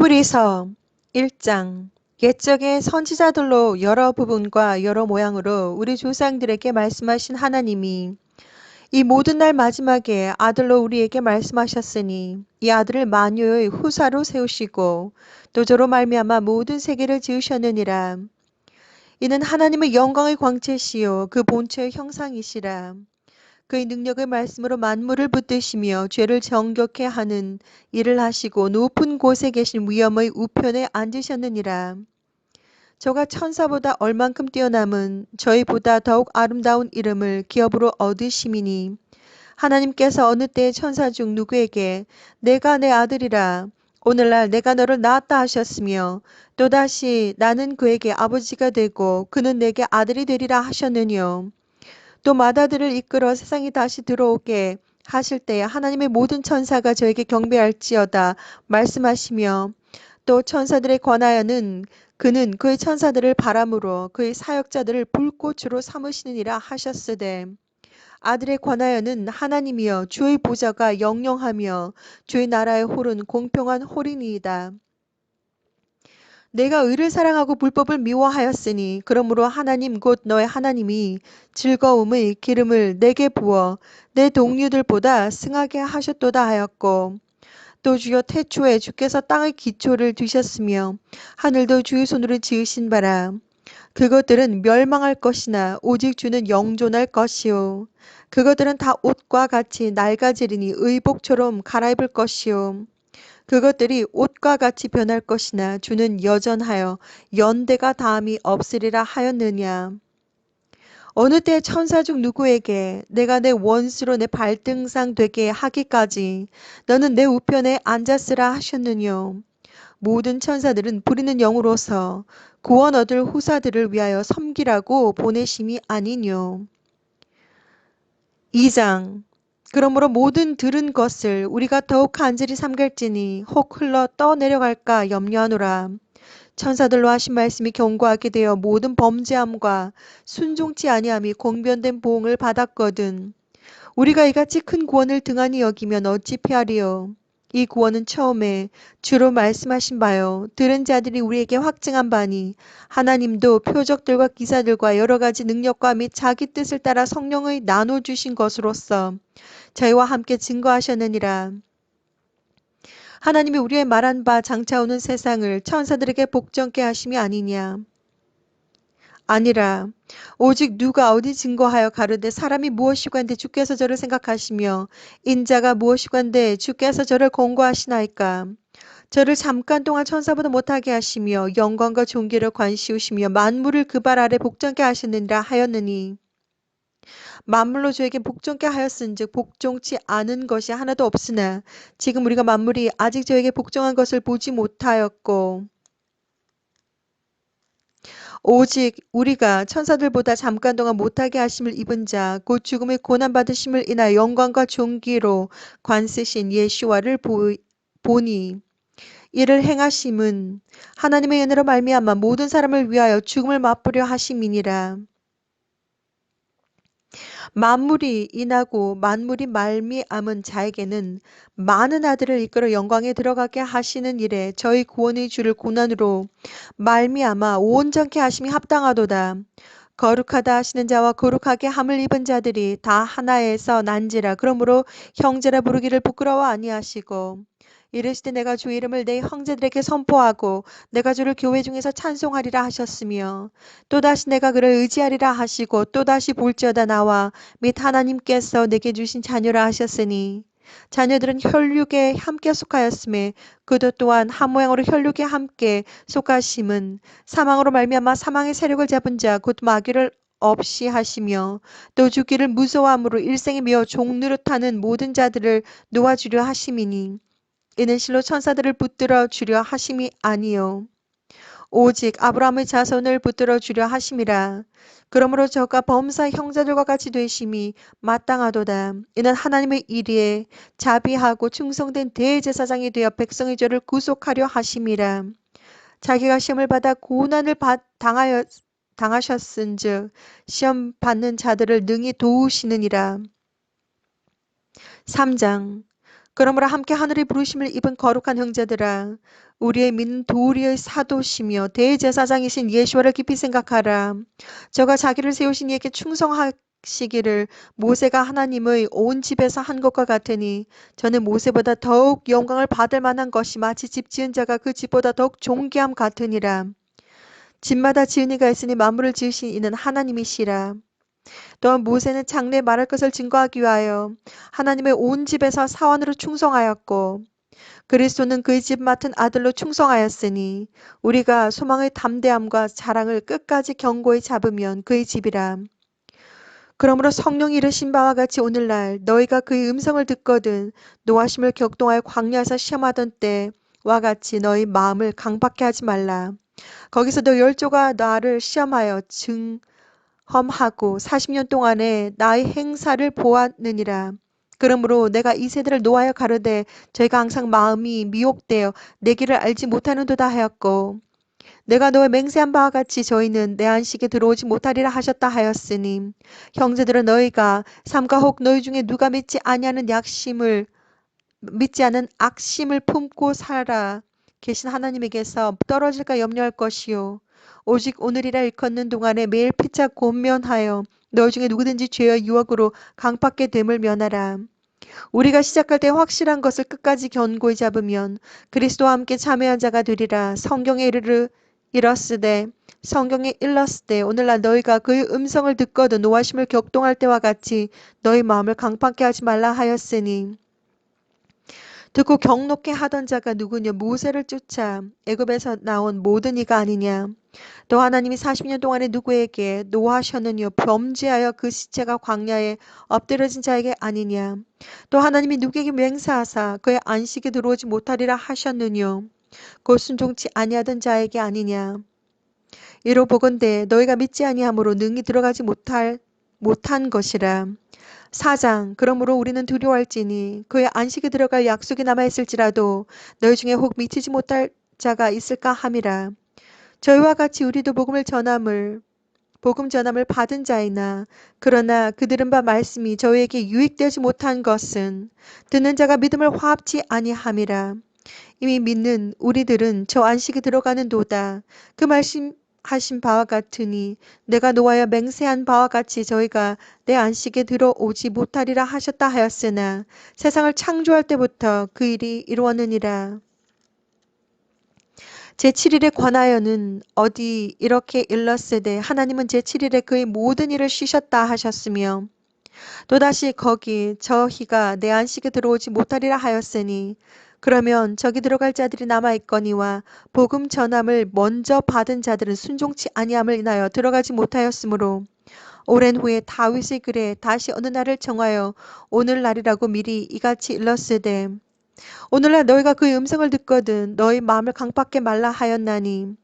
히브리서 1장. 옛적의 선지자들로 여러 부분과 여러 모양으로 우리 조상들에게 말씀하신 하나님이 이 모든 날 마지막에 아들로 우리에게 말씀하셨으니 이 아들을 만유의 후사로 세우시고 또 저로 말미암아 모든 세계를 지으셨느니라. 이는 하나님의 영광의 광채시요 그 본체의 형상이시라. 그의 능력의 말씀으로 만물을 붙드시며 죄를 정결케 하는 일을 하시고 높은 곳에 계신 위엄의 우편에 앉으셨느니라. 저가 천사보다 얼만큼 뛰어남은 저희보다 더욱 아름다운 이름을 기업으로 얻으심이니 하나님께서 어느 때에 천사 중 누구에게 내가 내 아들이라 오늘날 내가 너를 낳았다 하셨으며 또다시 나는 그에게 아버지가 되고 그는 내게 아들이 되리라 하셨느뇨. 또 마다들을 이끌어 세상에 다시 들어오게 하실 때에 하나님의 모든 천사가 저에게 경배할지어다 말씀하시며 또 천사들에 관하여는 그는 그의 천사들을 바람으로 그의 사역자들을 불꽃으로 삼으시느니라 하셨으되 아들에 관하여는 하나님이여 주의 보좌가 영영하며 주의 나라의 홀은 공평한 홀이니이다. 내가 의를 사랑하고 불법을 미워하였으니 그러므로 하나님 곧 너의 하나님이 즐거움의 기름을 내게 부어 내 동류들보다 승하게 하셨도다 하였고 또 주여 태초에 주께서 땅의 기초를 두셨으며 하늘도 주의 손으로 지으신 바라. 그것들은 멸망할 것이나 오직 주는 영존할 것이요 그것들은 다 옷과 같이 낡아지리니 의복처럼 갈아입을 것이요 그것들이 옷과 같이 변할 것이나 주는 여전하여 연대가 다함이 없으리라 하였느냐. 어느 때 천사 중 누구에게 내가 내 원수로 내 발등상 되게 하기까지 너는 내 우편에 앉았으라 하셨느뇨. 모든 천사들은 부리는 영으로서 구원 얻을 후사들을 위하여 섬기라고 보내심이 아니뇨. 2장. 그러므로 모든 들은 것을 우리가 더욱 간절히 삼갈지니 혹 흘러 떠내려갈까 염려하노라. 천사들로 하신 말씀이 견고하게 되어 모든 범죄함과 순종치 아니함이 공변된 보응을 받았거든. 우리가 이같이 큰 구원을 등한히 여기면 어찌 패하리요. 이 구원은 처음에 주로 말씀하신 바요. 들은 자들이 우리에게 확증한 바니 하나님도 표적들과 기사들과 여러 가지 능력과 및 자기 뜻을 따라 성령의 나눠주신 것으로서 저희와 함께 증거하셨느니라. 하나님이 우리의 말한 바 장차 오는 세상을 천사들에게 복종케 하심이 아니냐. 아니라 오직 누가 어디 증거하여 가르되 사람이 무엇이관데 주께서 저를 생각하시며 인자가 무엇이관데 주께서 저를 권고하시나이까. 저를 잠깐 동안 천사보다 못하게 하시며 영광과 존귀를 관시우시며 만물을 그 발 아래 복종케 하셨느니라 하였느니 만물로 저에게 복종케 하였은즉 복종치 않은 것이 하나도 없으나 지금 우리가 만물이 아직 저에게 복종한 것을 보지 못하였고 오직 우리가 천사들보다 잠깐 동안 못하게 하심을 입은 자 곧 죽음의 고난받으심을 인하여 영광과 존귀로 관세신 예수와를 보니 이를 행하심은 하나님의 은혜로 말미암아 모든 사람을 위하여 죽음을 맛보려 하심이니라. 만물이 인하고 만물이 말미암은 자에게는 많은 아들을 이끌어 영광에 들어가게 하시는 일에 저희 구원의 주를 고난으로 말미암아 온전케 하심이 합당하도다. 거룩하다 하시는 자와 거룩하게 함을 입은 자들이 다 하나에서 난지라. 그러므로 형제라 부르기를 부끄러워 아니하시고 이르시되 내가 주 이름을 내 형제들에게 선포하고 내가 주를 교회 중에서 찬송하리라 하셨으며 또다시 내가 그를 의지하리라 하시고 또다시 볼지어다 나와 및 하나님께서 내게 주신 자녀라 하셨으니 자녀들은 혈육에 함께 속하였음에 그도 또한 한 모양으로 혈육에 함께 속하심은 사망으로 말미암아 사망의 세력을 잡은 자 곧 마귀를 없이 하시며 또 죽기를 무서워함으로 일생에 미어 종노릇하는 모든 자들을 놓아주려 하심이니 이는 실로 천사들을 붙들어 주려 하심이 아니요 오직 아브라함의 자손을 붙들어 주려 하심이라. 그러므로 저가 범사 형제들과 같이 되심이 마땅하도다. 이는 하나님의 일에 자비하고 충성된 대제사장이 되어 백성의 죄를 구속하려 하심이라. 자기가 시험을 받아 고난을 당하셨은즉 시험 받는 자들을 능히 도우시느니라. 3장. 그러므로 함께 하늘의 부르심을 입은 거룩한 형제들아, 우리의 믿는 도리의 사도시며 대제사장이신 예수와를 깊이 생각하라. 저가 자기를 세우신 이에게 충성하시기를 모세가 하나님의 온 집에서 한 것과 같으니 저는 모세보다 더욱 영광을 받을 만한 것이 마치 집 지은 자가 그 집보다 더욱 존귀함 같으니라. 집마다 지은 이가 있으니 만물을 지으신 이는 하나님이시라. 또한 모세는 장래에 말할 것을 증거하기 위하여 하나님의 온 집에서 사원으로 충성하였고 그리스도는 그의 집 맡은 아들로 충성하였으니 우리가 소망의 담대함과 자랑을 끝까지 견고히 잡으면 그의 집이라. 그러므로 성령이 이르신 바와 같이 오늘날 너희가 그의 음성을 듣거든 노하심을 격동하여 광야에서 시험하던 때와 같이 너희 마음을 강박해 하지 말라. 거기서 너 열조가 나를 시험하여 험하고 40년 동안에 나의 행사를 보았느니라. 그러므로 내가 이 세대를 노하여 가르되 저희가 항상 마음이 미혹되어 내 길을 알지 못하는도다 하였고 내가 너의 맹세한 바와 같이 저희는 내 안식에 들어오지 못하리라 하셨다 하였으니 형제들은 너희가 삼가 혹 너희 중에 누가 믿지 않은 악심을 품고 살아 계신 하나님에게서 떨어질까 염려할 것이요 오직 오늘이라 일컫는 동안에 매일 피차 권면하여 너희 중에 누구든지 죄와 유혹으로 강팍게 됨을 면하라. 우리가 시작할 때 확실한 것을 끝까지 견고히 잡으면 그리스도와 함께 참여한 자가 되리라. 성경에 일렀으되 오늘날 너희가 그의 음성을 듣거든 노하심을 격동할 때와 같이 너희 마음을 강팍게 하지 말라 하였으니 듣고 경록게 하던 자가 누구냐 모세를 쫓아 애굽에서 나온 모든 이가 아니냐. 또 하나님이 40년 동안에 누구에게 노하셨느냐 범죄하여 그 시체가 광야에 엎드려진 자에게 아니냐. 또 하나님이 누구에게 맹세하사 그의 안식에 들어오지 못하리라 하셨느냐 곧 순종치 아니하던 자에게 아니냐. 이로 보건대 너희가 믿지 아니함으로 능히 들어가지 못한 것이라. 4장 그러므로 우리는 두려워할지니 그의 안식에 들어갈 약속이 남아있을지라도 너희 중에 혹 미치지 못할 자가 있을까 함이라. 저희와 같이 우리도 복음 전함을 받은 자이나 그러나 그 들은 바 말씀이 저희에게 유익되지 못한 것은 듣는 자가 믿음을 화합치 아니함이라. 이미 믿는 우리들은 저 안식에 들어가는도다. 그 말씀하신 바와 같으니 내가 노하여 맹세한 바와 같이 저희가 내 안식에 들어오지 못하리라 하셨다 하였으나 세상을 창조할 때부터 그 일이 이루었느니라. 제7일에 관하여는 어디 이렇게 일렀으되 하나님은 제7일에 그의 모든 일을 쉬셨다 하셨으며 또다시 거기 저희가 내 안식에 들어오지 못하리라 하였으니 그러면 저기 들어갈 자들이 남아있거니와 복음 전함을 먼저 받은 자들은 순종치 아니함을 인하여 들어가지 못하였으므로 오랜 후에 다윗의 글에 다시 어느 날을 정하여 오늘날이라고 미리 이같이 일렀으되 오늘날 너희가 그의 음성을 듣거든 너희 마음을 강팍게 말라 하였나니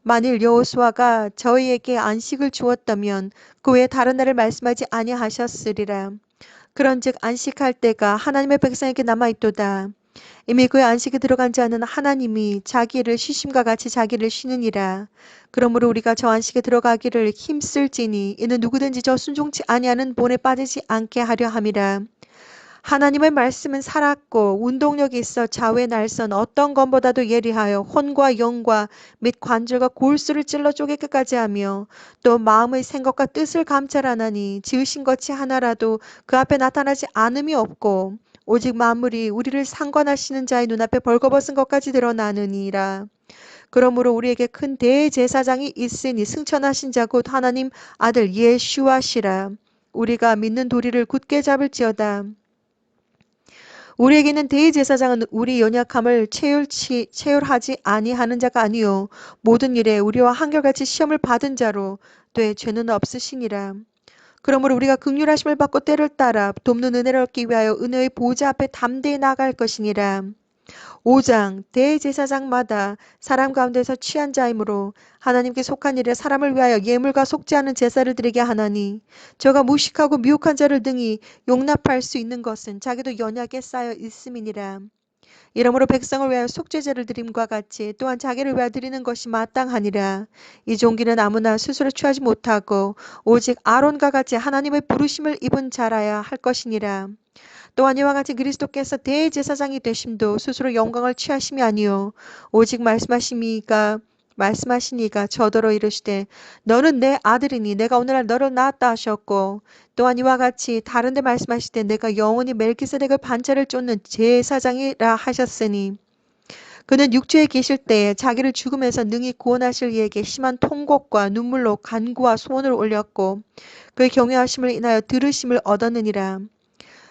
만일 여호수아가 저희에게 안식을 주었다면 그 외에 다른 날을 말씀하지 아니하셨으리라. 그런즉 안식할 때가 하나님의 백성에게 남아있도다. 이미 그의 안식에 들어간 자는 하나님이 자기를 쉬심과 같이 자기를 쉬느니라. 그러므로 우리가 저 안식에 들어가기를 힘쓸지니 이는 누구든지 저 순종치 아니하는 본에 빠지지 않게 하려 함이라. 하나님의 말씀은 살았고 운동력이 있어 좌우에 날선 어떤 검보다도 예리하여 혼과 영과 및 관절과 골수를 찔러 쪼개 끝까지 하며 또 마음의 생각과 뜻을 감찰하나니 지으신 것이 하나라도 그 앞에 나타나지 않음이 없고 오직 만물이 우리를 상관하시는 자의 눈앞에 벌거벗은 것까지 드러나느니라. 그러므로 우리에게 큰 대제사장이 있으니 승천하신 자 곧 하나님 아들 예수와시라. 우리가 믿는 도리를 굳게 잡을지어다. 우리에게는 대제사장은 우리 연약함을 체휼하지 아니하는 자가 아니요 모든 일에 우리와 한결같이 시험을 받은 자로 돼 죄는 없으시니라. 그러므로 우리가 긍휼하심을 받고 때를 따라 돕는 은혜를 얻기 위하여 은혜의 보좌 앞에 담대히 나아갈 것이니라. 5장 대제사장마다 사람 가운데서 취한 자이므로 하나님께 속한 일에 사람을 위하여 예물과 속지 않은 제사를 드리게 하나니 저가 무식하고 미혹한 자를 등이 용납할 수 있는 것은 자기도 연약에 쌓여 있음이니라. 이러므로 백성을 위하여 속죄제를 드림과 같이 또한 자기를 위하여 드리는 것이 마땅하니라. 이 종기는 아무나 스스로 취하지 못하고 오직 아론과 같이 하나님의 부르심을 입은 자라야 할 것이니라. 또한 이와 같이 그리스도께서 대제사장이 되심도 스스로 영광을 취하심이 아니요 오직 말씀하시니가 저더러 이르시되 너는 내 아들이니 내가 오늘날 너를 낳았다 하셨고 또한 이와 같이 다른데 말씀하시되 내가 영원히 멜기세덱의 반차를 쫓는 제사장이라 하셨으니 그는 육주에 계실 때에 자기를 죽음에서 능히 구원하실 이에게 심한 통곡과 눈물로 간구와 소원을 올렸고 그의 경외하심을 인하여 들으심을 얻었느니라.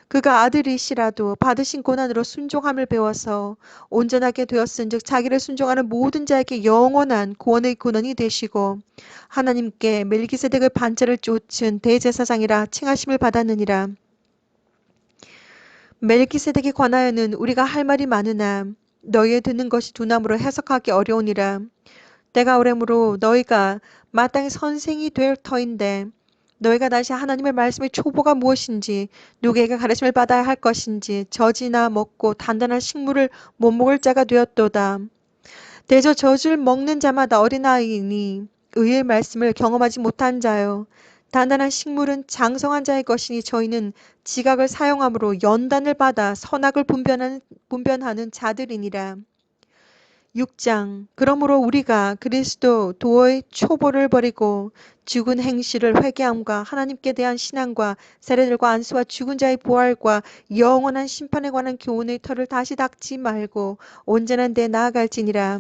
그가 아들이시라도 받으신 고난으로 순종함을 배워서 온전하게 되었은즉 자기를 순종하는 모든 자에게 영원한 구원의 근원이 되시고 하나님께 멜기세덱의 반차를 쫓은 대제사장이라 칭하심을 받았느니라. 멜기세덱에 관하여는 우리가 할 말이 많으나 너희의 듣는 것이 두나무로 해석하기 어려우니라. 때가 오래므로 너희가 마땅히 선생이 될 터인데 너희가 다시 하나님의 말씀의 초보가 무엇인지 누구에게 가르침을 받아야 할 것인지 젖이나 먹고 단단한 식물을 못 먹을 자가 되었도다. 대저 젖을 먹는 자마다 어린아이니 의의 말씀을 경험하지 못한 자요. 단단한 식물은 장성한 자의 것이니 저희는 지각을 사용함으로 연단을 받아 선악을 분별하는 자들이니라. 6장 그러므로 우리가 그리스도 도의 초보를 버리고 죽은 행실을 회개함과 하나님께 대한 신앙과 세례들과 안수와 죽은 자의 부활과 영원한 심판에 관한 교훈의 털을 다시 닦지 말고 온전한 데 나아갈지니라.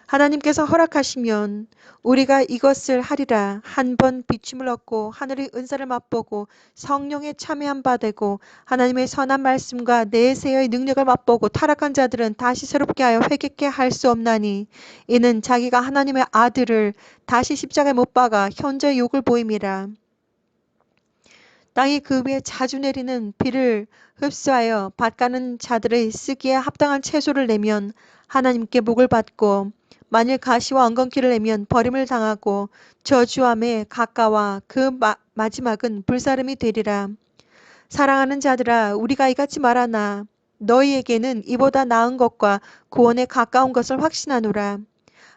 하나님께서 허락하시면 우리가 이것을 하리라. 한 번 비춤을 얻고 하늘의 은사를 맛보고 성령에 참여한 바 되고 하나님의 선한 말씀과 내세의 능력을 맛보고 타락한 자들은 다시 새롭게 하여 회개케 할 수 없나니 이는 자기가 하나님의 아들을 다시 십자가에 못 박아 현재 욕을 보임이라. 땅이 그 위에 자주 내리는 비를 흡수하여 밭가는 자들의 쓰기에 합당한 채소를 내면 하나님께 복을 받고 만일 가시와 엉겅퀴를 내면 버림을 당하고 저주함에 가까워 그 마지막은 불사름이 되리라. 사랑하는 자들아 우리가 이같이 말하나 너희에게는 이보다 나은 것과 구원에 가까운 것을 확신하노라.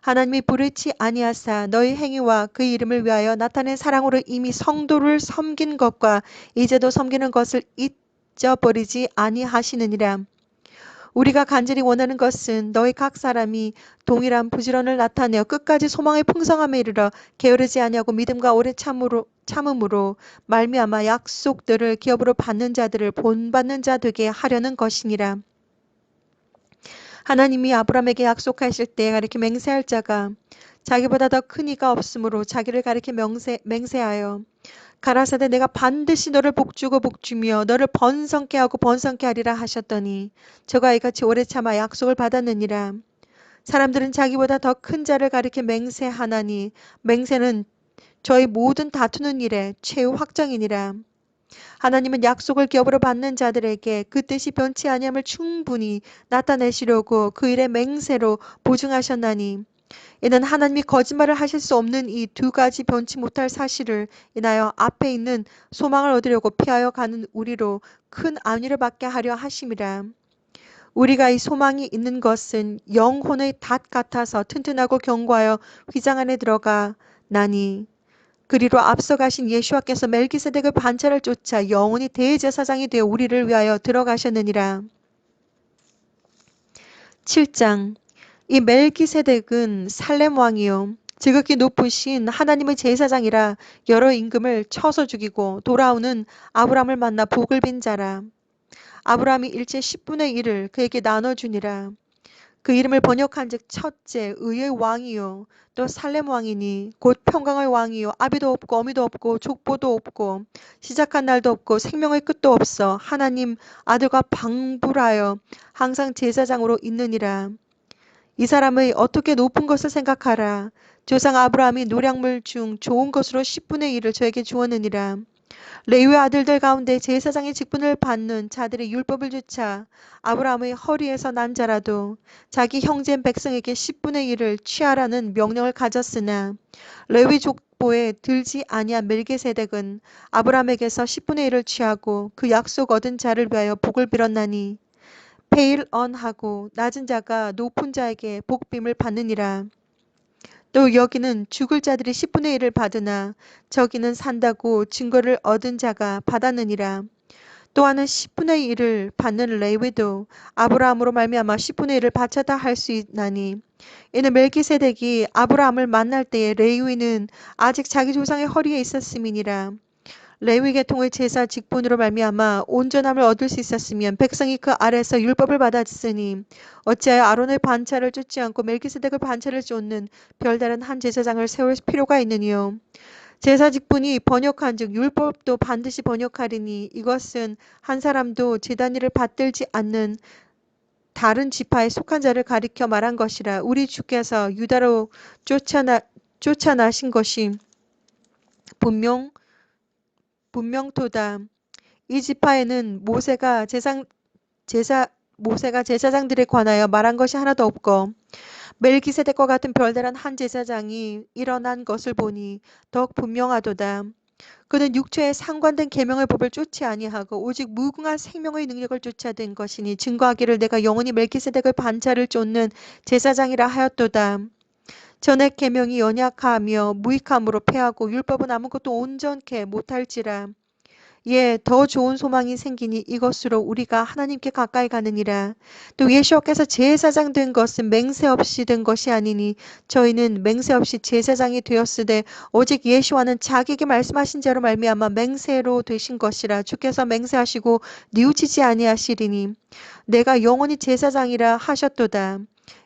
하나님이 불의치 아니하사 너희 행위와 그 이름을 위하여 나타낸 사랑으로 이미 성도를 섬긴 것과 이제도 섬기는 것을 잊어버리지 아니하시느니라. 우리가 간절히 원하는 것은 너희 각 사람이 동일한 부지런을 나타내어 끝까지 소망의 풍성함에 이르러 게으르지 아니하고 믿음과 오래 참음으로 말미암아 약속들을 기업으로 받는 자들을 본받는 자 되게 하려는 것이니라. 하나님이 아브라함에게 약속하실 때에 가리켜 맹세할 자가 자기보다 더 큰 이가 없으므로 자기를 가리켜 맹세하여 가라사대 내가 반드시 너를 복주고 복주며 너를 번성케 하고 번성케 하리라 하셨더니 저가 이같이 오래 참아 약속을 받았느니라. 사람들은 자기보다 더 큰 자를 가리켜 맹세하나니 맹세는 저희 모든 다투는 일에 최후 확정이니라. 하나님은 약속을 기업으로 받는 자들에게 그 뜻이 변치 아니함을 충분히 나타내시려고 그 일의 맹세로 보증하셨나니 이는 하나님이 거짓말을 하실 수 없는 이 두 가지 변치 못할 사실을 인하여 앞에 있는 소망을 얻으려고 피하여 가는 우리로 큰 안위를 받게 하려 하심이라. 우리가 이 소망이 있는 것은 영혼의 닷 같아서 튼튼하고 견고하여 휘장 안에 들어가 나니 그리로 앞서가신 예수와께서 멜기세덱의 반차를 쫓아 영원히 대제사장이 되어 우리를 위하여 들어가셨느니라. 7장 이 멜기세덱은 살렘 왕이요 지극히 높으신 하나님의 제사장이라 여러 임금을 쳐서 죽이고 돌아오는 아브람을 만나 복을 빈 자라. 아브람이 일제 10분의 1을 그에게 나눠주니라. 그 이름을 번역한즉 첫째 의의 왕이요 또 살렘 왕이니 곧 평강의 왕이요 아비도 없고 어미도 없고 족보도 없고 시작한 날도 없고 생명의 끝도 없어 하나님 아들과 방불하여 항상 제사장으로 있느니라. 이 사람의 어떻게 높은 것을 생각하라. 조상 아브라함이 노략물 중 좋은 것으로 10분의 1을 저에게 주었느니라. 레위의 아들들 가운데 제사장의 직분을 받는 자들의 율법을 주차 아브라함의 허리에서 난 자라도 자기 형제인 백성에게 10분의 1을 취하라는 명령을 가졌으나 레위 족보에 들지 아니한 멜기세덱은 아브라함에게서 10분의 1을 취하고 그 약속 얻은 자를 위하여 복을 빌었나니 페일언하고 낮은 자가 높은 자에게 복빔을 받느니라. 또 여기는 죽을 자들이 10분의 1을 받으나 저기는 산다고 증거를 얻은 자가 받았느니라. 또한은 10분의 1을 받는 레위도 아브라함으로 말미암아 10분의 1을 바쳤다 할 수 있나니 이는 멜기세덱이 아브라함을 만날 때에 레위는 아직 자기 조상의 허리에 있었음이니라. 레위 계통의 제사 직분으로 말미암아 온전함을 얻을 수 있었으면 백성이 그 아래서 율법을 받았으니 어찌하여 아론의 반차를 쫓지 않고 멜기세덱의 반차를 쫓는 별다른 한 제사장을 세울 필요가 있느니요. 제사 직분이 번역한즉 율법도 반드시 번역하리니 이것은 한 사람도 제단 일을 받들지 않는 다른 지파에 속한 자를 가리켜 말한 것이라. 우리 주께서 유다로 쫓아나신 것이 분명토다. 이 지파에는 모세가 제사장들에 관하여 말한 것이 하나도 없고 멜기세덱과 같은 별다른 한 제사장이 일어난 것을 보니 더욱 분명하도다. 그는 육체에 상관된 계명의 법을 쫓지 아니하고 오직 무궁한 생명의 능력을 쫓아든 것이니 증거하기를 내가 영원히 멜기세덱의 반차를 쫓는 제사장이라 하였도다. 전에 계명이 연약하며 무익함으로 패하고 율법은 아무것도 온전케 못할지라. 예, 더 좋은 소망이 생기니 이것으로 우리가 하나님께 가까이 가느니라. 또 예수께서 제사장 된 것은 맹세 없이 된 것이 아니니 저희는 맹세 없이 제사장이 되었으되 오직 예수와는 자기에게 말씀하신 자로 말미암아 맹세로 되신 것이라. 주께서 맹세하시고 뉘우치지 아니하시리니 내가 영원히 제사장이라 하셨도다.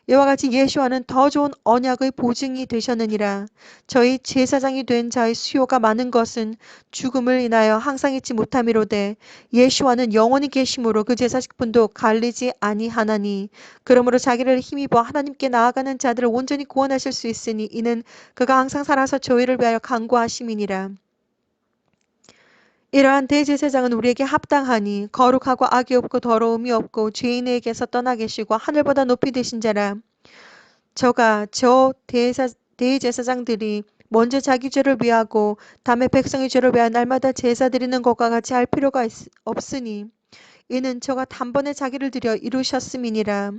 이와 같이 예수와는 더 좋은 언약의 보증이 되셨느니라. 저희 제사장이 된 자의 수요가 많은 것은 죽음을 인하여 항상 잊지 못함이로되 예수와는 영원히 계심으로 그 제사직분도 갈리지 아니하나니 그러므로 자기를 힘입어 하나님께 나아가는 자들을 온전히 구원하실 수 있으니 이는 그가 항상 살아서 저희를 위하여 간구하심이니라. 이러한 대제사장은 우리에게 합당하니 거룩하고 악이 없고 더러움이 없고 죄인에게서 떠나 계시고 하늘보다 높이 되신 자라. 저가 대제사장들이 먼저 자기 죄를 위하고 다음에 백성의 죄를 위하여 날마다 제사 드리는 것과 같이 할 필요가 없으니 이는 저가 단번에 자기를 들여 이루셨음이니라.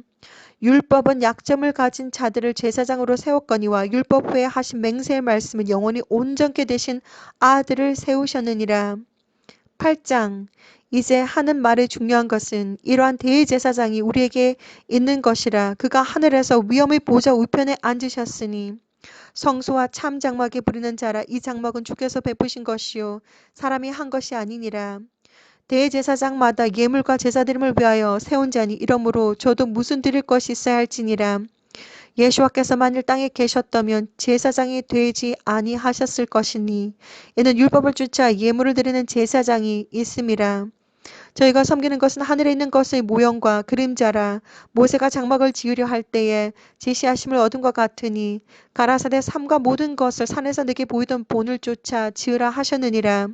율법은 약점을 가진 자들을 제사장으로 세웠거니와 율법 후에 하신 맹세의 말씀은 영원히 온전케 되신 아들을 세우셨느니라. 8장 이제 하는 말의 중요한 것은 이러한 대제사장이 우리에게 있는 것이라. 그가 하늘에서 위엄의 보좌 우편에 앉으셨으니 성소와 참 장막에 부리는 자라. 이 장막은 주께서 베푸신 것이요 사람이 한 것이 아니니라. 대제사장마다 예물과 제사드림을 위하여 세운 자니 이러므로 저도 무슨 드릴 것이 있어야 할지니라. 예수와께서 만일 땅에 계셨다면 제사장이 되지 아니하셨을 것이니 이는 율법을 쫓아 예물을 드리는 제사장이 있음이라. 저희가 섬기는 것은 하늘에 있는 것의 모형과 그림자라. 모세가 장막을 지으려 할 때에 지시하심을 얻은 것 같으니 가라사대 삼가 모든 것을 산에서 내게 보이던 본을 쫓아 지으라 하셨느니라.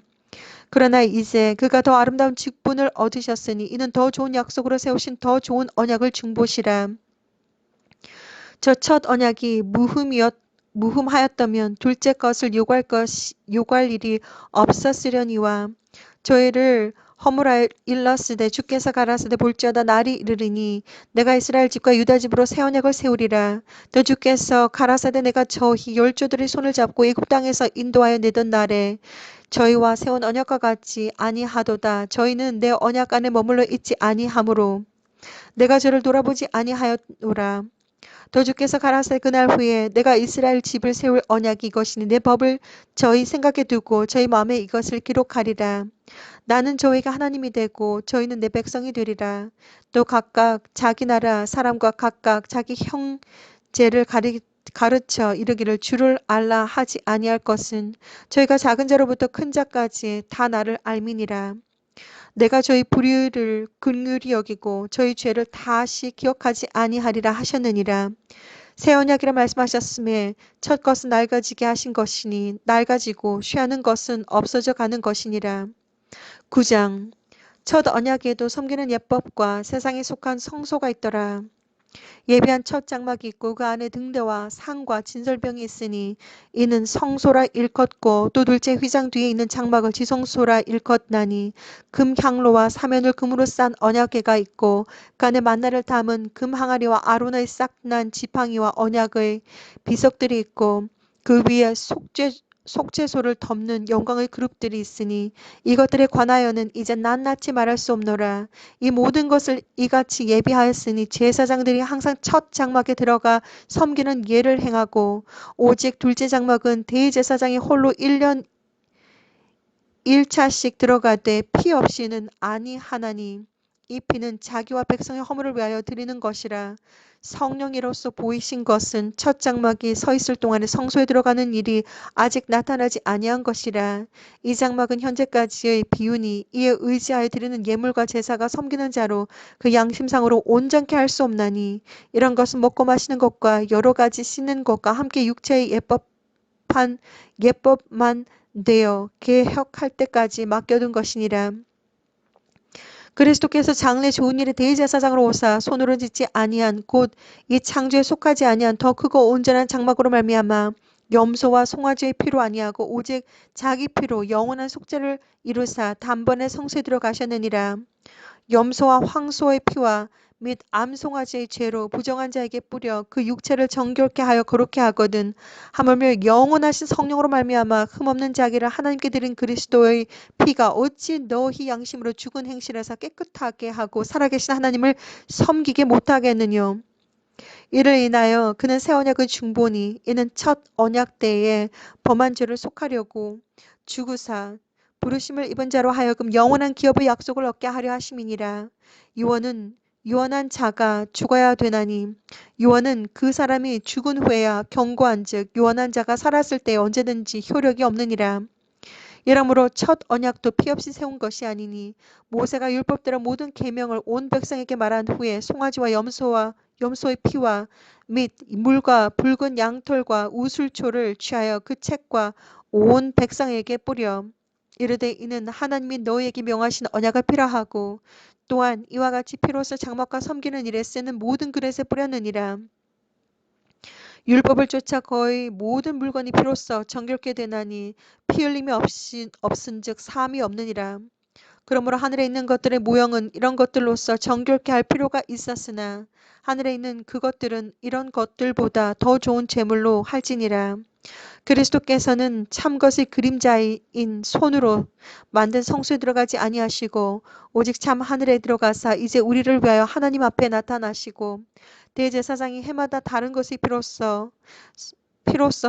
그러나 이제 그가 더 아름다운 직분을 얻으셨으니 이는 더 좋은 약속으로 세우신 더 좋은 언약을 중보시라. 저 첫 언약이 무흠하였다면 둘째 것을 요구할 일이 없었으려니와 저희를 허물하여 일렀으되 주께서 가라사대 볼지어다 날이 이르리니 내가 이스라엘 집과 유다 집으로 새 언약을 세우리라. 또 주께서 가라사대 내가 저희 열조들의 손을 잡고 애굽 땅에서 인도하여 내던 날에 저희와 세운 언약과 같지 아니하도다. 저희는 내 언약 안에 머물러 있지 아니하므로 내가 저를 돌아보지 아니하였노라. 더 주께서 가라사대 그날 후에 내가 이스라엘 집을 세울 언약이 이것이니 내 법을 저희 생각에 두고 저희 마음에 이것을 기록하리라. 나는 저희가 하나님이 되고 저희는 내 백성이 되리라. 또 각각 자기 나라 사람과 각각 자기 형제를 가르쳐 이르기를 주를 알라 하지 아니할 것은 저희가 작은 자로부터 큰 자까지 다 나를 알미니라. 내가 저희 불의를 긍휼히 여기고 저희 죄를 다시 기억하지 아니하리라 하셨느니라. 새 언약이라 말씀하셨음에 첫 것은 낡아지게 하신 것이니 낡아지고 취하는 것은 없어져 가는 것이니라. 9장 첫 언약에도 섬기는 예법과 세상에 속한 성소가 있더라. 예비한 첫 장막이 있고 그 안에 등대와 상과 진설병이 있으니 이는 성소라 일컫고 또 둘째 휘장 뒤에 있는 장막을 지성소라 일컫나니 금 향로와 사면을 금으로 싼 언약궤가 있고 그 안에 만나를 담은 금 항아리와 아론의 싹난 지팡이와 언약의 비석들이 있고 그 위에 속죄소를 덮는 영광의 그룹들이 있으니 이것들에 관하여는 이제 낱낱이 말할 수 없노라. 이 모든 것을 이같이 예비하였으니 제사장들이 항상 첫 장막에 들어가 섬기는 예를 행하고 오직 둘째 장막은 대제사장이 홀로 1년 1차씩 들어가되 피 없이는 아니하나니 이 피는 자기와 백성의 허물을 위하여 드리는 것이라. 성령이로서 보이신 것은 첫 장막이 서 있을 동안에 성소에 들어가는 일이 아직 나타나지 아니한 것이라. 이 장막은 현재까지의 비유니 이에 의지하여 드리는 예물과 제사가 섬기는 자로 그 양심상으로 온전케 할 수 없나니 이런 것은 먹고 마시는 것과 여러 가지 씻는 것과 함께 육체의 예법만 되어 개혁할 때까지 맡겨둔 것이니라. 그리스도께서 장래 좋은 일에 대제사장으로 오사 손으로 짓지 아니한 곧 이 창조에 속하지 아니한 더 크고 온전한 장막으로 말미암아 염소와 송아지의 피로 아니하고 오직 자기 피로 영원한 속죄를 이루사 단번에 성소에 들어가셨느니라. 염소와 황소의 피와 및 암송아지의 죄로 부정한 자에게 뿌려 그 육체를 정결케 하여 거룩케 하거든. 하물며 영원하신 성령으로 말미암아 흠없는 자기를 하나님께 드린 그리스도의 피가 어찌 너희 양심으로 죽은 행실에서 깨끗하게 하고 살아계신 하나님을 섬기게 못하겠느뇨. 이를 인하여 그는 새 언약의 중보니 이는 첫 언약 때에 범한 죄를 속하려고 죽으사 부르심을 입은 자로 하여금 영원한 기업의 약속을 얻게 하려 하심이니라. 유언은 유언한 자가 죽어야 되나니 유언은 그 사람이 죽은 후에야 경고한즉 유언한 자가 살았을 때 언제든지 효력이 없느니라. 이러므로 첫 언약도 피 없이 세운 것이 아니니 모세가 율법대로 모든 계명을 온 백성에게 말한 후에 송아지와 염소의 피와 및 물과 붉은 양털과 우슬초를 취하여 그 책과 온 백성에게 뿌려 이르되 이는 하나님이 너희에게 명하신 언약을 피라 하고 또한 이와 같이 피로써 장막과 섬기는 일에 쓰는 모든 그릇에 뿌렸느니라. 율법을 쫓아 거의 모든 물건이 피로써 정결케 되나니 피 흘림이 없은즉 사함이 없느니라. 그러므로 하늘에 있는 것들의 모형은 이런 것들로서 정결케 할 필요가 있었으나 하늘에 있는 그것들은 이런 것들보다 더 좋은 제물로 할지니라. 그리스도께서는 참것의 그림자인 손으로 만든 성소에 들어가지 아니하시고 오직 참 하늘에 들어가사 이제 우리를 위하여 하나님 앞에 나타나시고 대제사장이 해마다 다른 것의 피로써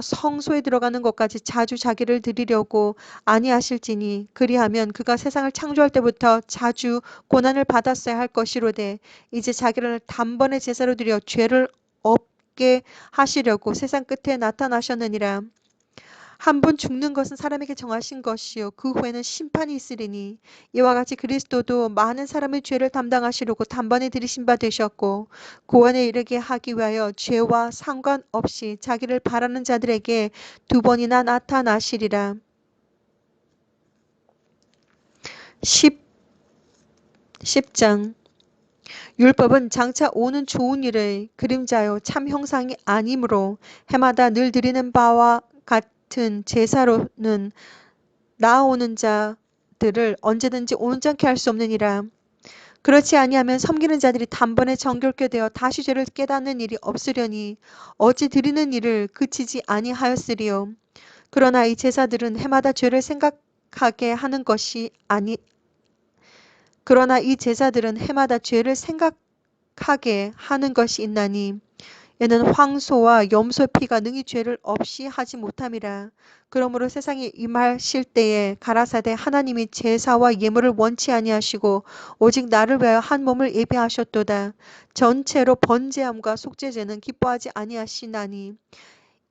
성소에 들어가는 것까지 자주 자기를 드리려고 아니하실지니 그리하면 그가 세상을 창조할 때부터 자주 고난을 받았어야 할 것이로되 이제 자기를 단번에 제사로 드려 죄를 없게 하시려고 세상 끝에 나타나셨느니라. 한 번 죽는 것은 사람에게 정하신 것이요 그 후에는 심판이 있으리니 이와 같이 그리스도도 많은 사람의 죄를 담당하시려고 단번에 들이신 바 되셨고 구원에 이르게 하기 위하여 죄와 상관없이 자기를 바라는 자들에게 두 번이나 나타나시리라. 10장 율법은 장차 오는 좋은 일의 그림자요 참 형상이 아니므로 해마다 늘 드리는 바와 같은 제사로는 나아오는 자들을 언제든지 온전케 할 수 없느니라. 그렇지 아니하면 섬기는 자들이 단번에 정결케 되어 다시 죄를 깨닫는 일이 없으려니 어찌 드리는 일을 그치지 아니하였으리요. 그러나 이 제사들은 해마다 죄를 생각하게 하는 것이 아니 그러나 이 제사들은 해마다 죄를 생각하게 하는 것이 있나니 이는 황소와 염소의 피가 능히 죄를 없이 하지 못함이라. 그러므로 세상에 임하실 때에 가라사대 하나님이 제사와 예물을 원치 아니하시고 오직 나를 위하여 한 몸을 예비하셨도다. 전체로 번제함과 속죄제는 기뻐하지 아니하시나니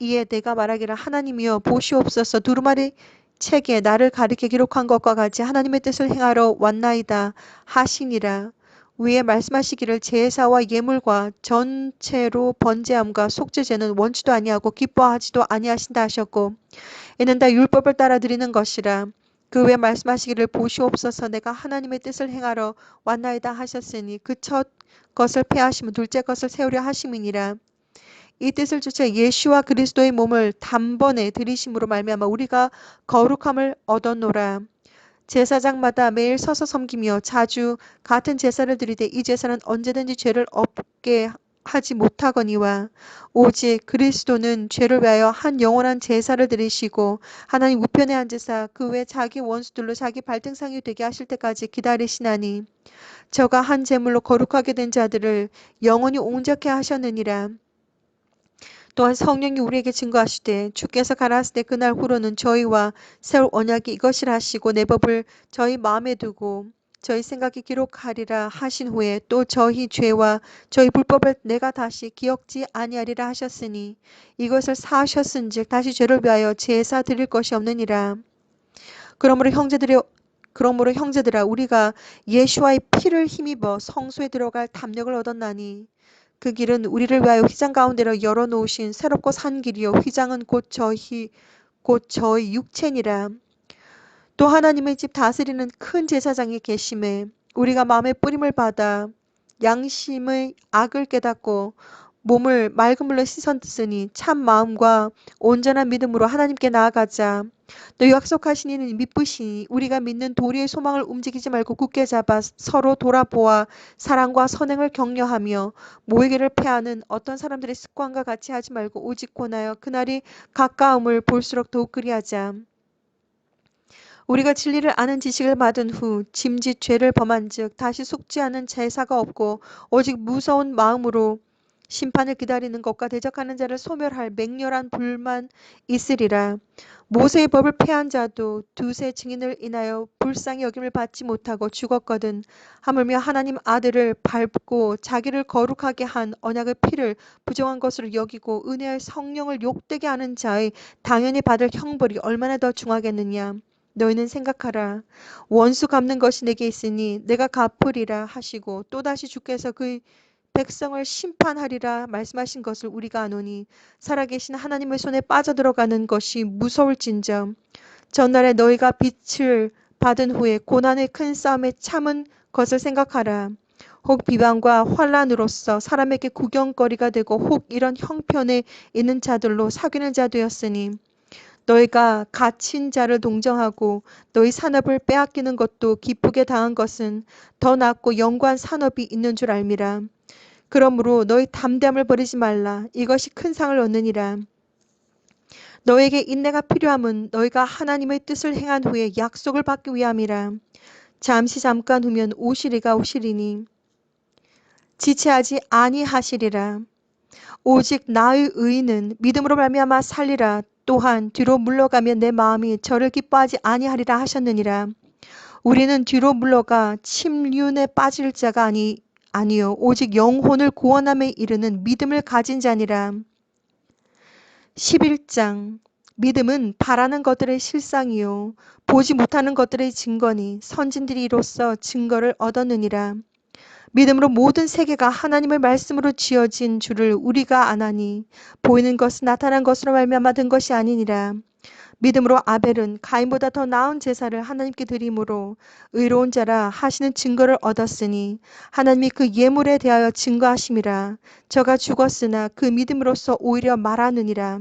이에 내가 말하기를 하나님이여 보시옵소서 두루마리 책에 나를 가리켜 기록한 것과 같이 하나님의 뜻을 행하러 왔나이다 하시니라. 위에 말씀하시기를 제사와 예물과 전체로 번제함과 속죄제는 원치도 아니하고 기뻐하지도 아니하신다 하셨고 이는 다 율법을 따라 드리는 것이라. 그 외에 말씀하시기를 보시옵소서 내가 하나님의 뜻을 행하러 왔나이다 하셨으니 그 첫 것을 폐하시면 둘째 것을 세우려 하심이니라. 이 뜻을 주체 예수와 그리스도의 몸을 단번에 들이심으로 말미암아 우리가 거룩함을 얻었노라. 제사장마다 매일 서서 섬기며 자주 같은 제사를 드리되 이 제사는 언제든지 죄를 없게 하지 못하거니와 오직 그리스도는 죄를 위하여 한 영원한 제사를 드리시고 하나님 우편에 앉으사 그 외 자기 원수들로 자기 발등상이 되게 하실 때까지 기다리시나니 저가 한 제물로 거룩하게 된 자들을 영원히 옹잡게 하셨느니라. 또한 성령이 우리에게 증거하시되 주께서 가라사대 때 그날 후로는 저희와 세울 언약이 이것이라 하시고 내 법을 저희 마음에 두고 저희 생각에 기록하리라 하신 후에 또 저희 죄와 저희 불법을 내가 다시 기억지 아니하리라 하셨으니 이것을 사하셨은즉 다시 죄를 위하여 제사 드릴 것이 없느니라. 그러므로 형제들아 우리가 예수와의 피를 힘입어 성소에 들어갈 담력을 얻었나니 그 길은 우리를 위하여 휘장 가운데로 열어놓으신 새롭고 산 길이요 휘장은 곧 저희 육체니라. 또 하나님의 집 다스리는 큰 제사장이 계심에 우리가 마음의 뿌림을 받아 양심의 악을 깨닫고 몸을 맑은 물로 씻었으니 참 마음과 온전한 믿음으로 하나님께 나아가자. 또 약속하신 이는 미쁘시니 우리가 믿는 도리의 소망을 움직이지 말고 굳게 잡아 서로 돌아보아 사랑과 선행을 격려하며 모이기를 패하는 어떤 사람들의 습관과 같이 하지 말고 오직 권하여 그날이 가까움을 볼수록 더욱 그리하자. 우리가 진리를 아는 지식을 받은 후 짐짓 죄를 범한 즉 다시 속죄하는 제사가 없고 오직 무서운 마음으로 심판을 기다리는 것과 대적하는 자를 소멸할 맹렬한 불만 있으리라. 모세의 법을 폐한 자도 두세 증인을 인하여 불쌍히 여김을 받지 못하고 죽었거든. 하물며 하나님 아들을 밟고 자기를 거룩하게 한 언약의 피를 부정한 것으로 여기고 은혜의 성령을 욕되게 하는 자의 당연히 받을 형벌이 얼마나 더 중하겠느냐. 너희는 생각하라. 원수 갚는 것이 내게 있으니 내가 갚으리라 하시고 또다시 주께서 그 백성을 심판하리라 말씀하신 것을 우리가 아노니 살아계신 하나님의 손에 빠져들어가는 것이 무서울진저 전날에 너희가 빛을 받은 후에 고난의 큰 싸움에 참은 것을 생각하라. 혹 비방과 환란으로서 사람에게 구경거리가 되고 혹 이런 형편에 있는 자들로 사귀는 자 되었으니 너희가 갇힌 자를 동정하고 너희 산업을 빼앗기는 것도 기쁘게 당한 것은 더 낫고 영구한 산업이 있는 줄 알미라. 그러므로 너희 담대함을 버리지 말라. 이것이 큰 상을 얻느니라. 너에게 인내가 필요함은 너희가 하나님의 뜻을 행한 후에 약속을 받기 위함이라. 잠깐 후면 오시리가 오시리니 지체하지 아니하시리라. 오직 나의 의인은 믿음으로 말미암아 살리라. 또한 뒤로 물러가면 내 마음이 저를 기뻐하지 아니하리라 하셨느니라. 우리는 뒤로 물러가 침륜에 빠질 자가 아니요 오직 영혼을 구원함에 이르는 믿음을 가진 자니라. 11장 믿음은 바라는 것들의 실상이요 보지 못하는 것들의 증거니 선진들이 이로써 증거를 얻었느니라. 믿음으로 모든 세계가 하나님의 말씀으로 지어진 줄을 우리가 아나니 보이는 것은 나타난 것으로 말미암아 된 것이 아니니라. 믿음으로 아벨은 가인보다 더 나은 제사를 하나님께 드림으로 의로운 자라 하시는 증거를 얻었으니 하나님이 그 예물에 대하여 증거하심이라. 저가 죽었으나 그 믿음으로써 오히려 말하느니라.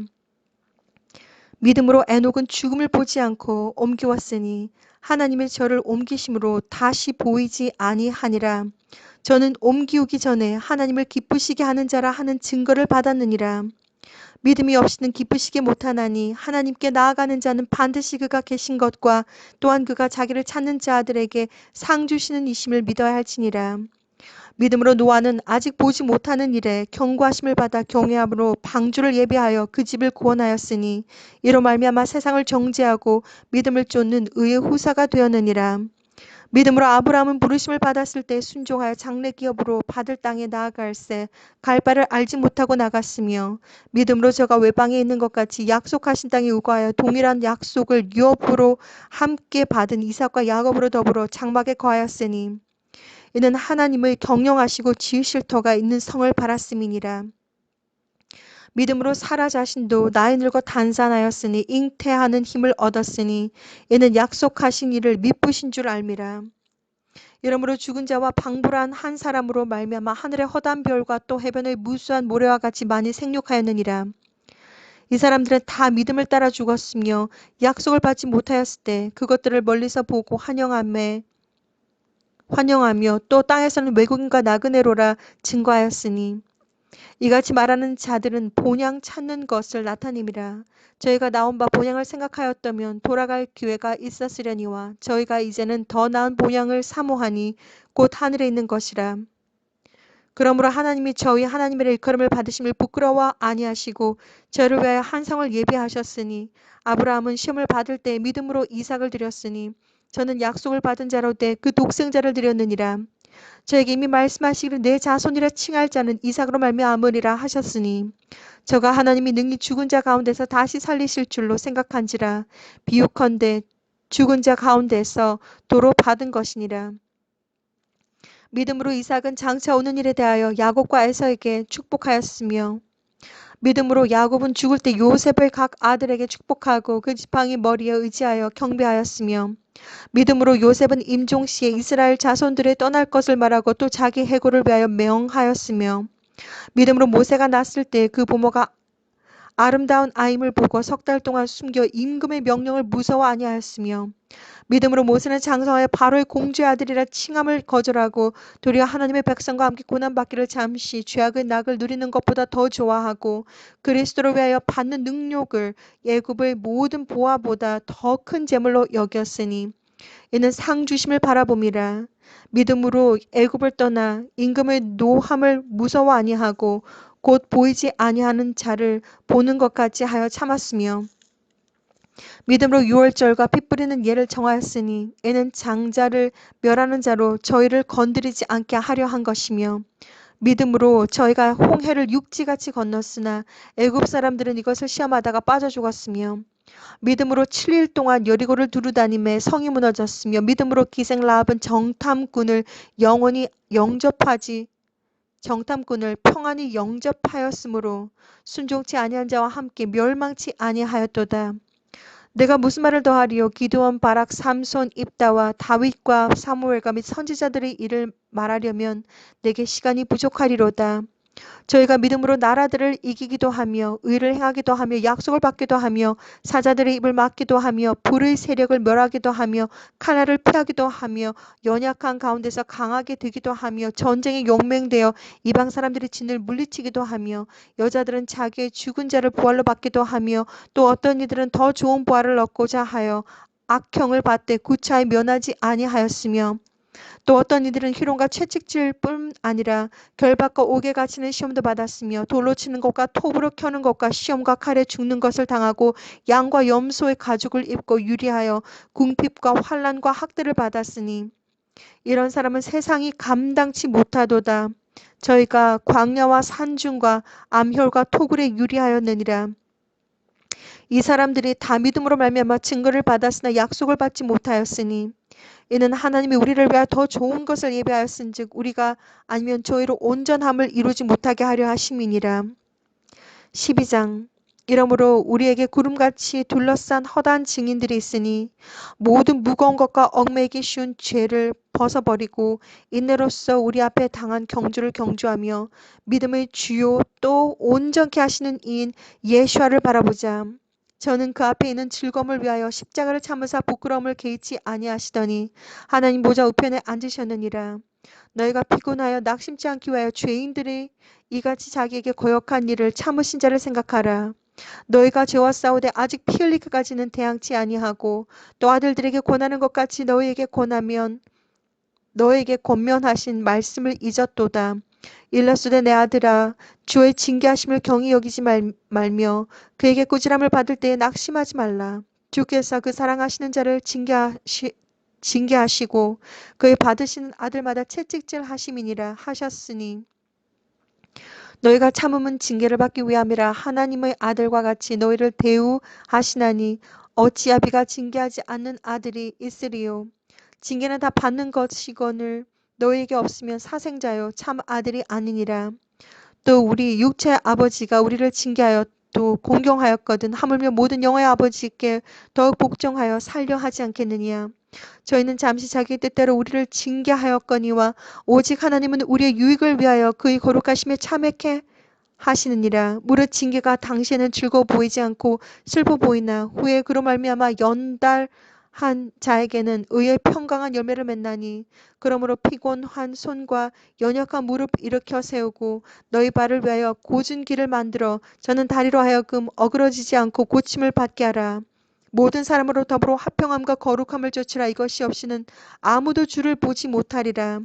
믿음으로 에녹은 죽음을 보지 않고 옮기웠으니 하나님의 저를 옮기심으로 다시 보이지 아니하니라. 저는 옮기우기 전에 하나님을 기쁘시게 하는 자라 하는 증거를 받았느니라. 믿음이 없이는 기쁘시게 못하나니 하나님께 나아가는 자는 반드시 그가 계신 것과 또한 그가 자기를 찾는 자들에게 상 주시는 이심을 믿어야 할지니라. 믿음으로 노아는 아직 보지 못하는 일에 경고하심을 받아 경외함으로 방주를 예비하여 그 집을 구원하였으니 이로 말미암아 세상을 정죄하고 믿음을 쫓는 의의 후사가 되었느니라. 믿음으로 아브라함은 부르심을 받았을 때 순종하여 장래 기업으로 받을 땅에 나아갈새 갈 바를 알지 못하고 나갔으며 믿음으로 저가 외방에 있는 것 같이 약속하신 땅에 우거하여 동일한 약속을 유업으로 함께 받은 이삭과 야곱으로 더불어 장막에 거하였으니 이는 하나님의 경영하시고 지으실 터가 있는 성을 바랐음이니라. 믿음으로 사라 자신도 나이 늙어 단산하였으니 잉태하는 힘을 얻었으니 이는 약속하신 이를 미쁘신 줄 알미라. 이러므로 죽은 자와 방불한 한 사람으로 말미암아 하늘의 허다한 별과 또 해변의 무수한 모래와 같이 많이 생육하였느니라. 이 사람들은 다 믿음을 따라 죽었으며 약속을 받지 못하였을 때 그것들을 멀리서 보고 환영하며 또 땅에서는 외국인과 나그네로라 증거하였으니 이같이 말하는 자들은 본향 찾는 것을 나타님이라. 저희가 나온 바 본향을 생각하였다면 돌아갈 기회가 있었으려니와 저희가 이제는 더 나은 본향을 사모하니 곧 하늘에 있는 것이라. 그러므로 하나님이 저희 하나님의 일컬음을 받으심을 부끄러워 아니하시고 저를 위하여 한 성을 예비하셨으니 아브라함은 시험을 받을 때 믿음으로 이삭을 드렸으니 저는 약속을 받은 자로 돼 그 독생자를 드렸느니라. 저에게 이미 말씀하시기를 내 자손이라 칭할 자는 이삭으로 말미암으리라 하셨으니 저가 하나님이 능히 죽은 자 가운데서 다시 살리실 줄로 생각한지라. 비유컨대 죽은 자 가운데서 도로 받은 것이니라. 믿음으로 이삭은 장차 오는 일에 대하여 야곱과 에서에게 축복하였으며 믿음으로 야곱은 죽을 때 요셉을 각 아들에게 축복하고 그 지팡이 머리에 의지하여 경배하였으며 믿음으로 요셉은 임종시에 이스라엘 자손들의 떠날 것을 말하고 또 자기 해고를 위하여 명하였으며 믿음으로 모세가 낳았을 때 그 부모가 아름다운 아임을 보고 석 달 동안 숨겨 임금의 명령을 무서워 아니하였으며 믿음으로 모세는 장성하여 바로의 공주의 아들이라 칭함을 거절하고 도리어 하나님의 백성과 함께 고난받기를 잠시 죄악의 낙을 누리는 것보다 더 좋아하고 그리스도를 위하여 받는 능욕을 애굽의 모든 보화보다 더 큰 재물로 여겼으니 이는 상 주심을 바라봄이라. 믿음으로 애굽을 떠나 임금의 노함을 무서워 아니하고 곧 보이지 아니하는 자를 보는 것 같이 하여 참았으며 믿음으로 유월절과 피 뿌리는 예를 정하였으니 이는 장자를 멸하는 자로 저희를 건드리지 않게 하려 한 것이며 믿음으로 저희가 홍해를 육지같이 건넜으나 애굽 사람들은 이것을 시험하다가 빠져 죽었으며 믿음으로 7일 동안 여리고를 두루다니며 성이 무너졌으며 믿음으로 기생 라합은 정탐꾼을 평안히 영접하였으므로 순종치 아니한 자와 함께 멸망치 아니하였도다. 내가 무슨 말을 더하리요. 기드온, 바락, 삼손, 입다와 다윗과 사무엘과 및 선지자들의 일을 말하려면 내게 시간이 부족하리로다. 저희가 믿음으로 나라들을 이기기도 하며 의를 행하기도 하며 약속을 받기도 하며 사자들의 입을 막기도 하며 불의 세력을 멸하기도 하며 칼날을 피하기도 하며 연약한 가운데서 강하게 되기도 하며 전쟁에 용맹되어 이방 사람들의 진을 물리치기도 하며 여자들은 자기의 죽은 자를 부활로 받기도 하며 또 어떤 이들은 더 좋은 부활을 얻고자 하여 악형을 받되 구차히 면하지 아니하였으며 또 어떤 이들은 희롱과 채찍질 뿐 아니라 결박과 옥에 갇히는 시험도 받았으며 돌로 치는 것과 톱으로 켜는 것과 시험과 칼에 죽는 것을 당하고 양과 염소의 가죽을 입고 유리하여 궁핍과 환난과 학대를 받았으니 이런 사람은 세상이 감당치 못하도다. 저희가 광야와 산중과 암혈과 토굴에 유리하였느니라. 이 사람들이 다 믿음으로 말미암아 증거를 받았으나 약속을 받지 못하였으니 이는 하나님이 우리를 위하여 더 좋은 것을 예비하였은즉 우리가 아니면 저희로 온전함을 이루지 못하게 하려 하심이니라. 12장. 이러므로 우리에게 구름같이 둘러싼 허다한 증인들이 있으니 모든 무거운 것과 얽매이기 쉬운 죄를 벗어버리고 인내로써 우리 앞에 당한 경주를 경주하며 믿음의 주요 또 온전케 하시는 이인 예수아를 바라보자. 저는 그 앞에 있는 즐거움을 위하여 십자가를 참으사 부끄러움을 개의치 아니하시더니 하나님 보좌 우편에 앉으셨느니라. 너희가 피곤하여 낙심치 않기 위하여 죄인들이 이같이 자기에게 거역한 일을 참으신 자를 생각하라. 너희가 죄와 싸우되 아직 피 흘리기까지는 대항치 아니하고 또 아들들에게 권하는 것 같이 너희에게 권면하신 말씀을 잊었도다. 일러스되 내 아들아 주의 징계하심을 경히 여기지 말며 그에게 꾸지람을 받을 때에 낙심하지 말라. 주께서 그 사랑하시는 자를 징계하시고 그의 받으시는 아들마다 채찍질 하심이니라 하셨으니 너희가 참음은 징계를 받기 위함이라. 하나님의 아들과 같이 너희를 대우하시나니 어찌 아비가 징계하지 않는 아들이 있으리요. 징계는 다 받는 것이거늘 너희에게 없으면 사생자요 참 아들이 아니니라. 또 우리 육체의 아버지가 우리를 징계하여 또 공경하였거든 하물며 모든 영의 아버지께 더욱 복종하여 살려 하지 않겠느냐. 저희는 잠시 자기 뜻대로 우리를 징계하였거니와 오직 하나님은 우리의 유익을 위하여 그의 거룩하심에 참회케 하시느니라. 무릇 징계가 당시에는 즐거워 보이지 않고 슬퍼 보이나 후에 그로 말미암아 한 자에게는 의의 평강한 열매를 맺나니 그러므로 피곤한 손과 연약한 무릎 일으켜 세우고 너희 발을 위하여 곧은 길을 만들어 저는 다리로 하여금 어그러지지 않고 고침을 받게 하라. 모든 사람으로 더불어 화평함과 거룩함을 쫓으라. 이것이 없이는 아무도 주를 보지 못하리라.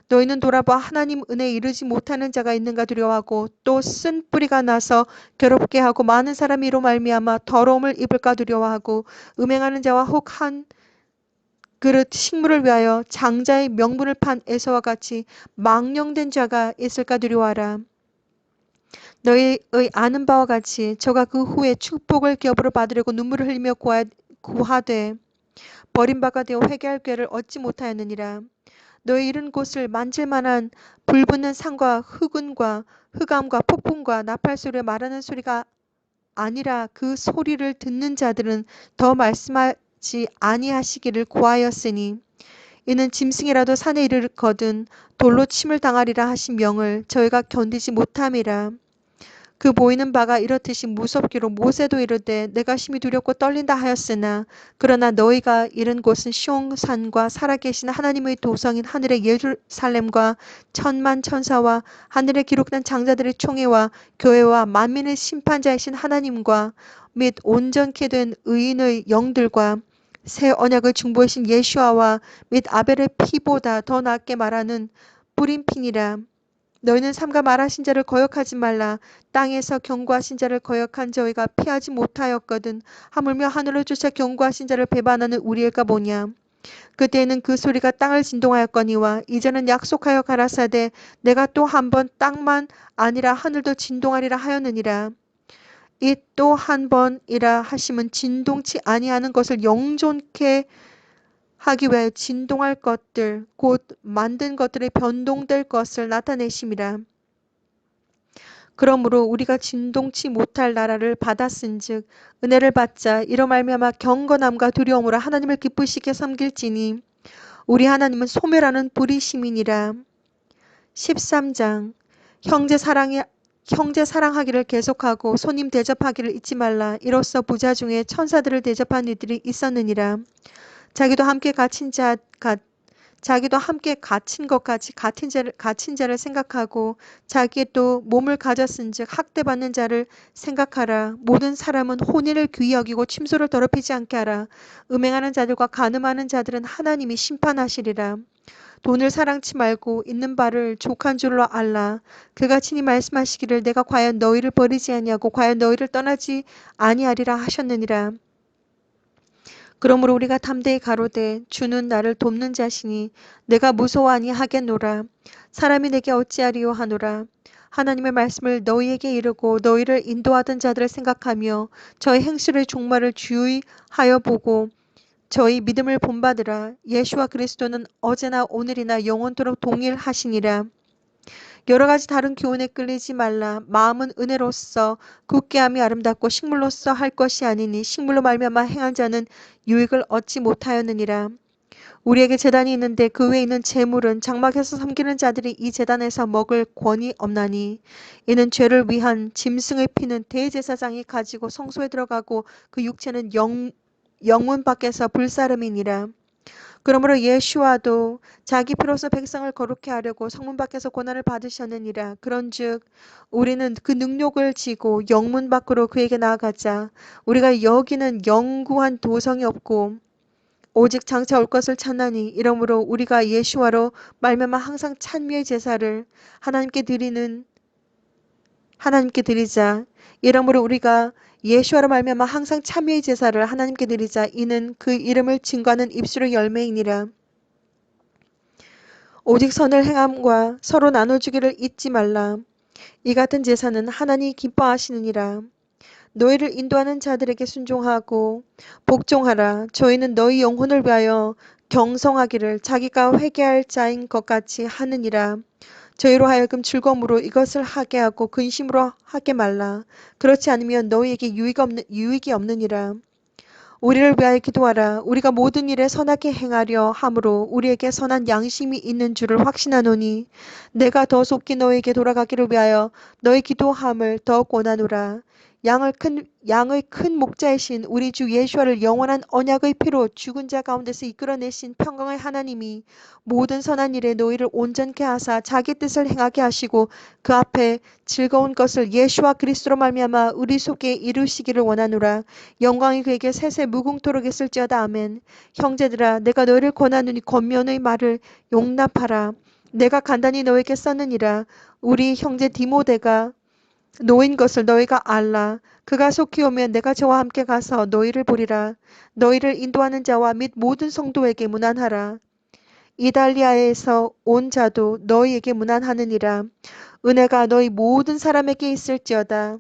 너희는 돌아봐 하나님 은혜에 이르지 못하는 자가 있는가 두려워하고 또 쓴 뿌리가 나서 괴롭게 하고 많은 사람이 이로 말미암아 더러움을 입을까 두려워하고 음행하는 자와 혹 한 그릇 식물을 위하여 장자의 명분을 판 에서와 같이 망령된 자가 있을까 두려워하라. 너희의 아는 바와 같이 저가 그 후에 축복을 기업으로 받으려고 눈물을 흘리며 구하되 버림받아 되어 회개할 기회를 얻지 못하였느니라. 너희 이른 곳을 만질 만한 불붙는 산과 흑운과 흑암과 폭풍과 나팔 소리에 말하는 소리가 아니라 그 소리를 듣는 자들은 더 말씀하지 아니하시기를 구하였으니 이는 짐승이라도 산에 이르거든 돌로 침을 당하리라 하신 명을 저희가 견디지 못함이라. 그 보이는 바가 이렇듯이 무섭기로 모세도 이르되 내가 심히 두렵고 떨린다 하였으나 그러나 너희가 이른 곳은 시온산과 살아계신 하나님의 도성인 하늘의 예루살렘과 천만 천사와 하늘에 기록된 장자들의 총회와 교회와 만민의 심판자이신 하나님과 및 온전케 된 의인의 영들과 새 언약을 중보하신 예수아와 및 아벨의 피보다 더 낫게 말하는 뿌린 피니라. 너희는 삼가 말하신 자를 거역하지 말라. 땅에서 경고하신 자를 거역한 저희가 피하지 못하였거든. 하물며 하늘을 쫓아 경고하신 자를 배반하는 우리일까 보냐. 그때에는 그 소리가 땅을 진동하였거니와 이제는 약속하여 가라사대 내가 또 한 번 땅만 아니라 하늘도 진동하리라 하였느니라. 이 또 한 번이라 하심은 진동치 아니하는 것을 영존케 하기 위하여 진동할 것들 곧 만든 것들의 변동될 것을 나타내심이라. 그러므로 우리가 진동치 못할 나라를 받았은즉 은혜를 받자 이로 말미암아 경건함과 두려움으로 하나님을 기쁘시게 섬길지니 우리 하나님은 소멸하는 불의심이니라. 13장 형제 사랑하기를 계속하고 손님 대접하기를 잊지 말라. 이로써 부자 중에 천사들을 대접한 이들이 있었느니라. 자기도 함께 갇힌 것 같이 갇힌 자를 생각하고 자기도 몸을 가졌은즉 학대받는 자를 생각하라. 모든 사람은 혼인을 귀히 여기고 침소를 더럽히지 않게 하라. 음행하는 자들과 간음하는 자들은 하나님이 심판하시리라. 돈을 사랑치 말고 있는 바를 족한 줄로 알라. 그가 친히 말씀하시기를 내가 과연 너희를 버리지 아니하고 과연 너희를 떠나지 아니하리라 하셨느니라. 그러므로 우리가 담대히 가로되 주는 나를 돕는 자시니 내가 무서워하니 하겠노라. 사람이 내게 어찌하리요 하노라. 하나님의 말씀을 너희에게 이르고 너희를 인도하던 자들을 생각하며 저희 행실의 종말을 주의하여 보고 저희 믿음을 본받으라. 예수와 그리스도는 어제나 오늘이나 영원토록 동일하시니라. 여러 가지 다른 교훈에 끌리지 말라. 마음은 은혜로서 굳게 함이 아름답고 식물로서 할 것이 아니니 식물로 말미암아 행한 자는 유익을 얻지 못하였느니라. 우리에게 제단이 있는데 그 외에 있는 제물은 장막에서 섬기는 자들이 이 제단에서 먹을 권이 없나니 이는 죄를 위한 짐승의 피는 대제사장이 가지고 성소에 들어가고 그 육체는 영문 밖에서 불사름이니라. 그러므로 예수와도 자기 피로서 백성을 거룩해 하려고 성문 밖에서 고난을 받으셨느니라. 그런즉 우리는 그 능력을 지고 영문 밖으로 그에게 나아가자. 우리가 여기는 영구한 도성이 없고 오직 장차 올 것을 찾나니 이러므로 우리가 예수와로 말미암아 항상 찬미의 제사를 하나님께 드리자. 이러므로 우리가 예수와로 말미암아 항상 참회의 제사를 하나님께 드리자. 이는 그 이름을 증거하는 입술의 열매이니라. 오직 선을 행함과 서로 나눠주기를 잊지 말라. 이 같은 제사는 하나님이 기뻐하시느니라. 너희를 인도하는 자들에게 순종하고 복종하라. 저희는 너희 영혼을 위하여 경성하기를 자기가 회개할 자인 것 같이 하느니라. 저희로 하여금 즐거움으로 이것을 하게 하고 근심으로 하게 말라. 그렇지 않으면 너희에게 유익이 없느니라. 우리를 위하여 기도하라. 우리가 모든 일에 선하게 행하려 함으로 우리에게 선한 양심이 있는 줄을 확신하노니 내가 더 속히 너희에게 돌아가기를 위하여 너희 기도함을 더 권하노라. 양의 큰 목자이신 우리 주 예수와를 영원한 언약의 피로 죽은 자 가운데서 이끌어내신 평강의 하나님이 모든 선한 일에 너희를 온전케 하사 자기 뜻을 행하게 하시고 그 앞에 즐거운 것을 예수와 그리스도로 말미암아 우리 속에 이루시기를 원하노라. 영광이 그에게 세세 무궁토록 있을지어다. 아멘. 형제들아, 내가 너희를 권하노니 권면의 말을 용납하라. 내가 간단히 너에게 썼느니라. 우리 형제 디모데가 노인 것을 너희가 알라. 그가 속히 오면 내가 저와 함께 가서 너희를 보리라. 너희를 인도하는 자와 및 모든 성도에게 문안하라. 이달리아에서 온 자도 너희에게 문안하느니라. 은혜가 너희 모든 사람에게 있을지어다.